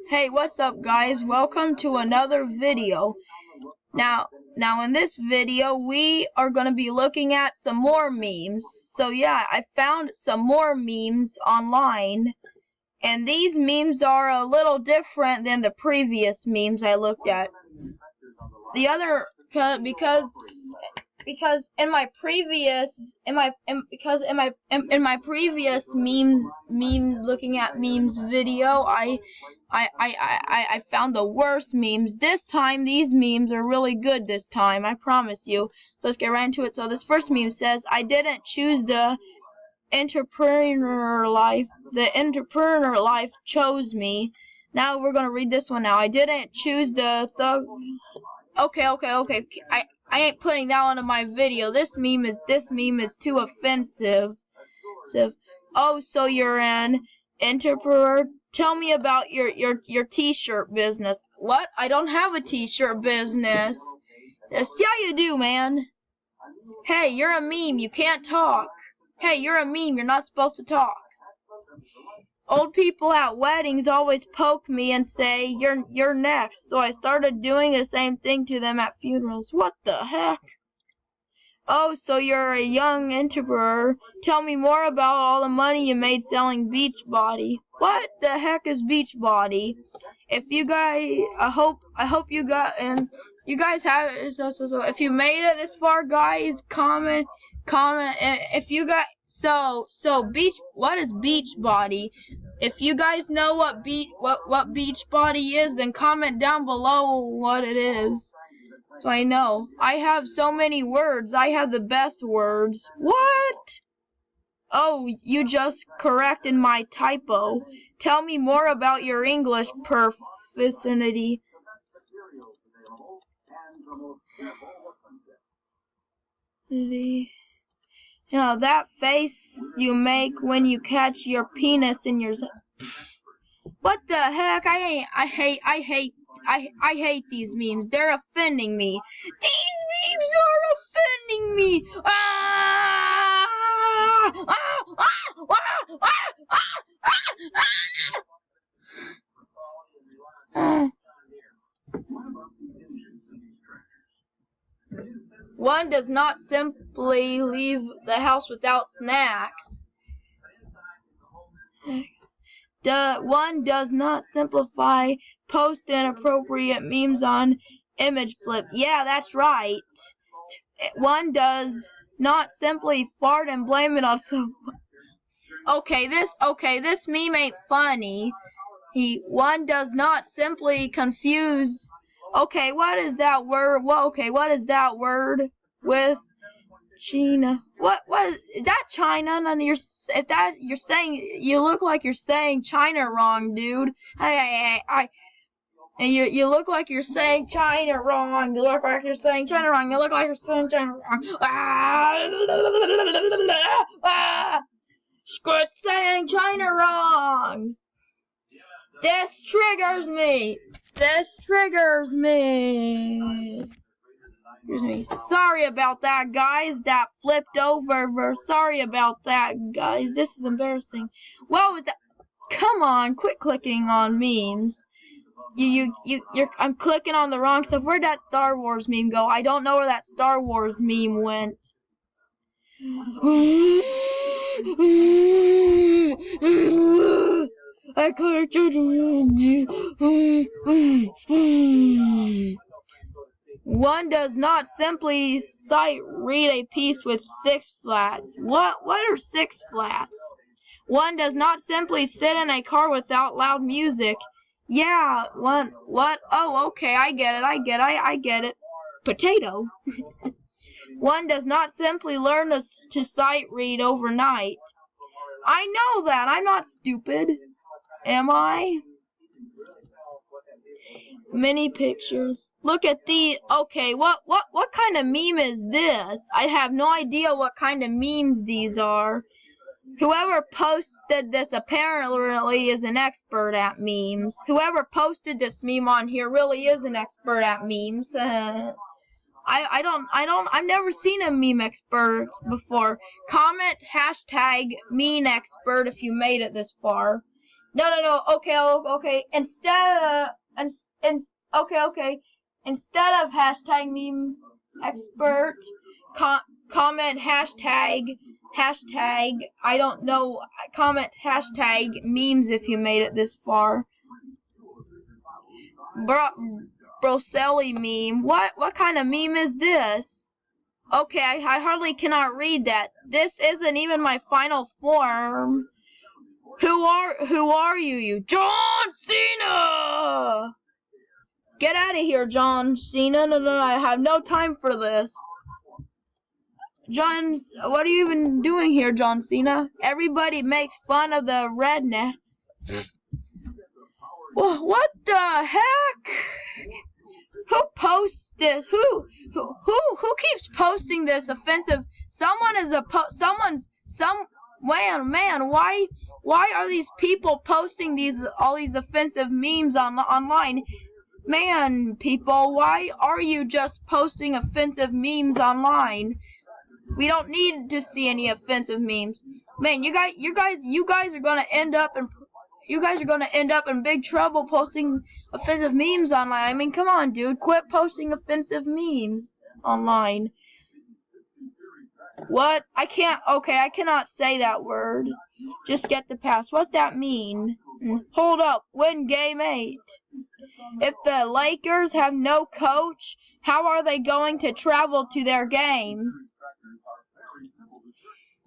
Hey, what's up guys? Welcome to another video. Now in this video we are going to be looking at some more memes. So yeah, I found some more memes online, and these memes are a little different than the previous memes I looked at. The other because in my previous memes looking at memes video, I found the worst memes. This time these memes are really good this time, I promise you. So let's get right into it. So this first meme says, I didn't choose the entrepreneur life. The entrepreneur life chose me. Now we're gonna read this one now. I didn't choose the thug. Okay. I ain't putting that one in my video. This meme is too offensive. So, oh, so you're an entrepreneur? Tell me about your t-shirt business. What? I don't have a t-shirt business. Yes, yeah, you do, man. Hey, you're a meme. You can't talk. Hey, you're a meme. You're not supposed to talk. Old people at weddings always poke me and say, you're next. So I started doing the same thing to them at funerals. What the heck? Oh, so you're a young entrepreneur. Tell me more about all the money you made selling Beachbody. What the heck is Beachbody? If you guys, I hope you got, and you guys have it. So if you made it this far, guys, comment. If you got, what is Beachbody? If you guys know what Beachbody is, then comment down below what it is. So I know. I have so many words. I have the best words. What? Oh, you just corrected my typo. Tell me more about your English proficiency. You know, that face you make when you catch your penis in your... What the heck? I hate these memes. They're offending me. These memes are offending me. One does not simply leave the house without snacks. One does not simplify post inappropriate memes on image flip. Yeah, that's right. One does not simply fart and blame it on someone. Okay, this meme ain't funny. One does not simply confuse. Okay, what is that word? Well, okay, what is that word with China? What is that? China? And you're saying, you look like you're saying China wrong, dude. And you look like you're saying China wrong. You look like you're saying China wrong. You look like you're saying China wrong. Quit saying China wrong. This triggers me. Sorry about that, guys. That flipped over. Sorry about that, guys. This is embarrassing. Well, come on, quit clicking on memes. I'm clicking on the wrong stuff. Where'd that Star Wars meme go? I don't know where that Star Wars meme went. I clicked it. One does not simply sight read a piece with 6 flats. What are 6 flats? One does not simply sit in a car without loud music. Yeah, what? Oh, okay, I get it. Potato. One does not simply learn to sight read overnight. I know that. I'm not stupid. Am I? Many pictures. Look at the. Okay, what kind of meme is this? I have no idea what kind of memes these are. Whoever posted this apparently is an expert at memes. Whoever posted this meme on here really is an expert at memes. I've never seen a meme expert before. Comment hashtag meme expert if you made it this far. No. Okay. Okay. Instead of hashtag meme expert, comment hashtag I don't know. Comment hashtag memes if you made it this far. Broselli meme. What kind of meme is this? Okay, I hardly cannot read that. This isn't even my final form. Who are you? John Cena! Get out of here, John Cena. No, I have no time for this. What are you even doing here, John Cena? Everybody makes fun of the redneck. Well, what the heck? Who posts this? Who keeps posting this offensive? Man, why are these people posting all these offensive memes online? Man, people, why are you just posting offensive memes online? We don't need to see any offensive memes. Man, you guys are gonna end up in big trouble posting offensive memes online. I mean, come on, dude, quit posting offensive memes online. What? I cannot say that word. Just get the pass. What's that mean? Hold up. Win game 8. If the Lakers have no coach, how are they going to travel to their games?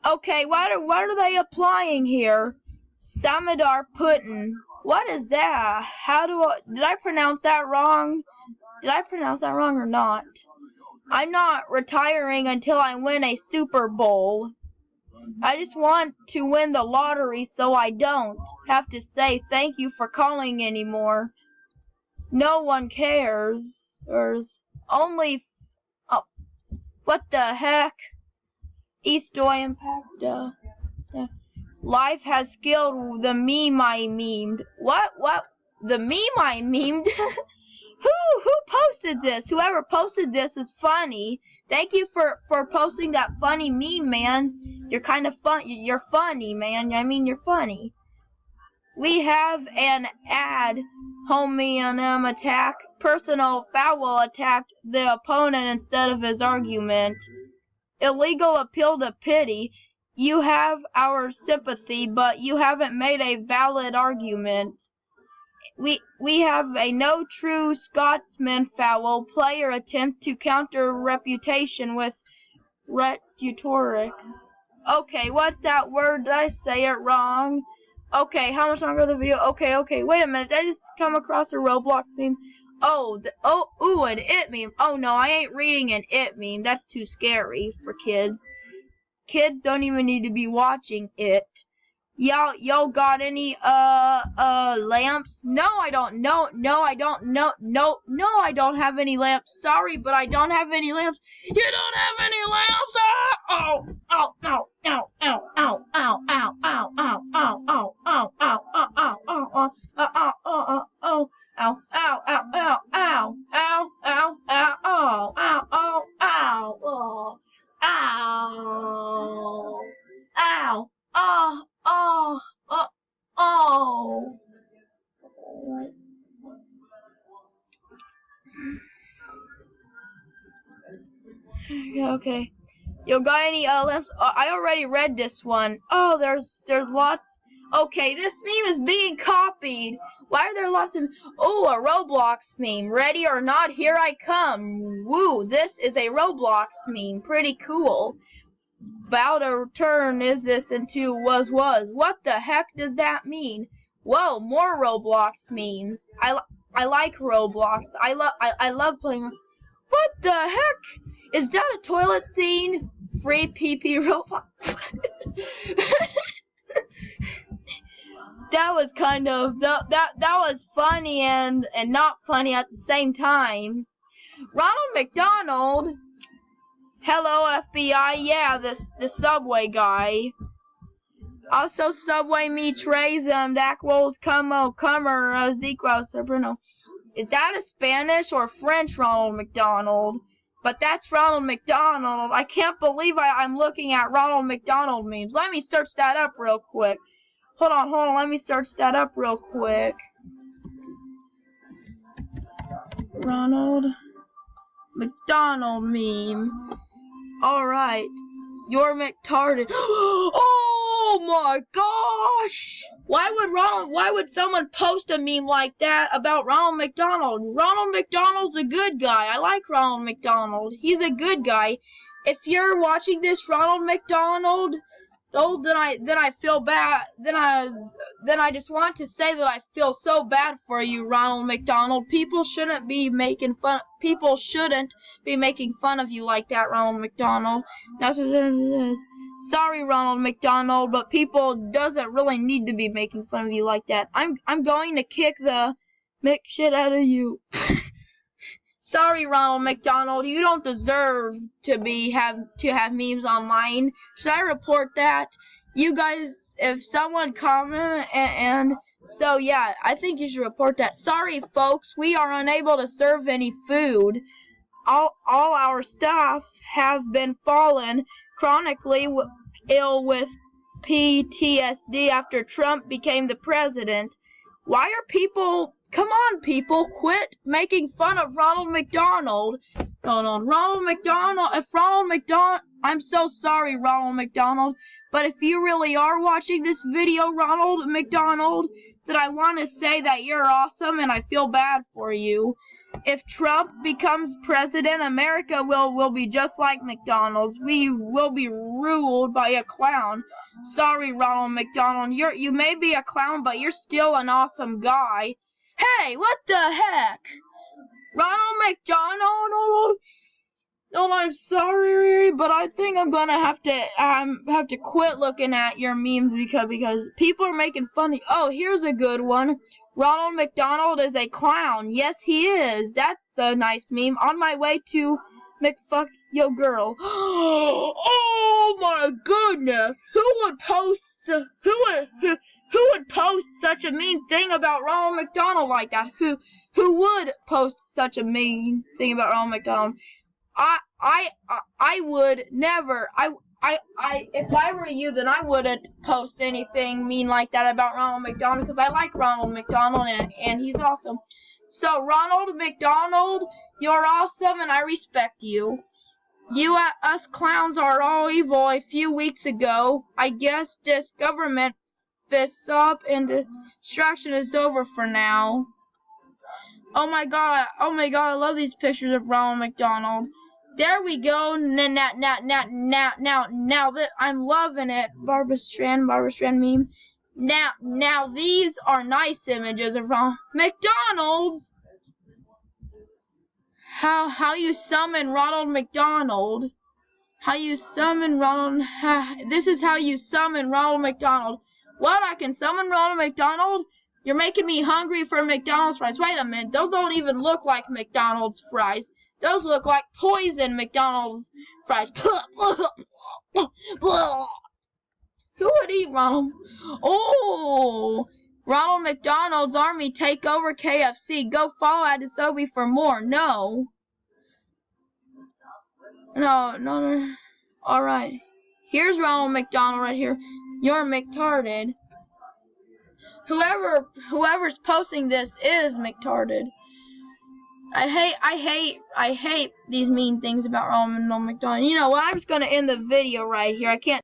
Okay, what are they applying here? Samadar Putin. What is that? Did I pronounce that wrong? Did I pronounce that wrong or not? I'm not retiring until I win a Super Bowl. I just want to win the lottery so I don't have to say thank you for calling anymore. No one cares. Only... Oh, what the heck? Eastoy Impact. Life has skilled the meme I memed. What? The meme I memed? Who posted this? Whoever posted this is funny. Thank you for posting that funny meme, man. You're kind of fun. You're funny, man. I mean, you're funny. We have an ad hominem attack. Personal foul attacked the opponent instead of his argument. Illegal appeal to pity. You have our sympathy, but you haven't made a valid argument. We have a no true Scotsman foul. Player attempt to counter reputation with rhetoric. Okay, what's that word? Did I say it wrong? Okay, how much longer the video? Okay, wait a minute. Did I just come across a Roblox meme? An it meme. Oh no, I ain't reading an it meme. That's too scary for kids. Kids don't even need to be watching it. Y'all got any lamps? No, I don't. No, I don't have any lamps. Sorry, but I don't have any lamps. You don't have any lamps? Ow! Okay. You got any lamps? I already read this one. Oh, there's lots. Okay, this meme is being copied. Why are there lots of... Oh, a Roblox meme. Ready or not, here I come. Woo, this is a Roblox meme. Pretty cool. About to turn is this into was. What the heck does that mean? Whoa, more Roblox memes. I like Roblox. I love playing. What the heck? Is that a toilet scene? Free PP Roblox. That was kind of that was funny and not funny at the same time. Ronald Mcdonald. Hello FBI, yeah, the Subway guy. Also Subway me trays Dak rolls como comer Zico Bruno. Is that a Spanish or French Ronald McDonald? But that's Ronald McDonald. I can't believe I'm looking at Ronald McDonald memes. Let me search that up real quick. Hold on, let me search that up real quick. Ronald McDonald meme. Alright. You're McTarded. Oh my gosh! Why would someone post a meme like that about Ronald McDonald? Ronald McDonald's a good guy. I like Ronald McDonald. He's a good guy. If you're watching this, Ronald McDonald, then I feel bad. Then I just want to say that I feel so bad for you, Ronald McDonald. People shouldn't be making fun of you like that, Ronald McDonald. That's what it is. Sorry, Ronald McDonald, but people doesn't really need to be making fun of you like that. I'm going to kick the shit out of you. Sorry, Ronald McDonald, you don't deserve to have memes online. Should I report that? You guys, if someone comment and so yeah, I think you should report that. Sorry, folks, we are unable to serve any food. All our staff have been fallen chronically ill with PTSD after Trump became the president. Why are people? Come on, people, quit making fun of Ronald McDonald. Ronald McDonald, I'm so sorry, Ronald McDonald, but if you really are watching this video, Ronald McDonald, then I want to say that you're awesome and I feel bad for you. If Trump becomes president, America will be just like McDonald's. We will be ruled by a clown. Sorry, Ronald McDonald, you may be a clown, but you're still an awesome guy. Hey, what the heck? Ronald McDonald? No, I'm sorry, but I think I'm gonna have to quit looking at your memes because people are making fun of. Oh, here's a good one. Ronald McDonald is a clown. Yes, he is. That's a nice meme. On my way to McFuck Yo Girl. Oh my goodness! Who would post such a mean thing about Ronald McDonald like that? Who would post such a mean thing about Ronald McDonald? I would never. If I were you, then I wouldn't post anything mean like that about Ronald McDonald because I like Ronald McDonald and he's awesome. So Ronald McDonald, you're awesome and I respect you. Us clowns are all evil. A few weeks ago, I guess this government fists up and distraction is over for now. Oh my god, I love these pictures of Ronald McDonald. There we go. Now that I'm loving it. Barbara Strand meme. Now these are nice images of Ronald McDonald's. How you summon Ronald McDonald? How you summon Ronald? This is how you summon Ronald McDonald. What? I can summon Ronald McDonald? You're making me hungry for McDonald's fries. Wait a minute. Those don't even look like McDonald's fries. Those look like poison McDonald's fries. Who would eat Ronald? Oh, Ronald McDonald's army take over KFC. Go follow Adisobi for more. No. All right. Here's Ronald McDonald right here. You're McTarded. Whoever's posting this is McTarded. I hate these mean things about Ronald McDonald. You know what? I'm just gonna end the video right here. I can't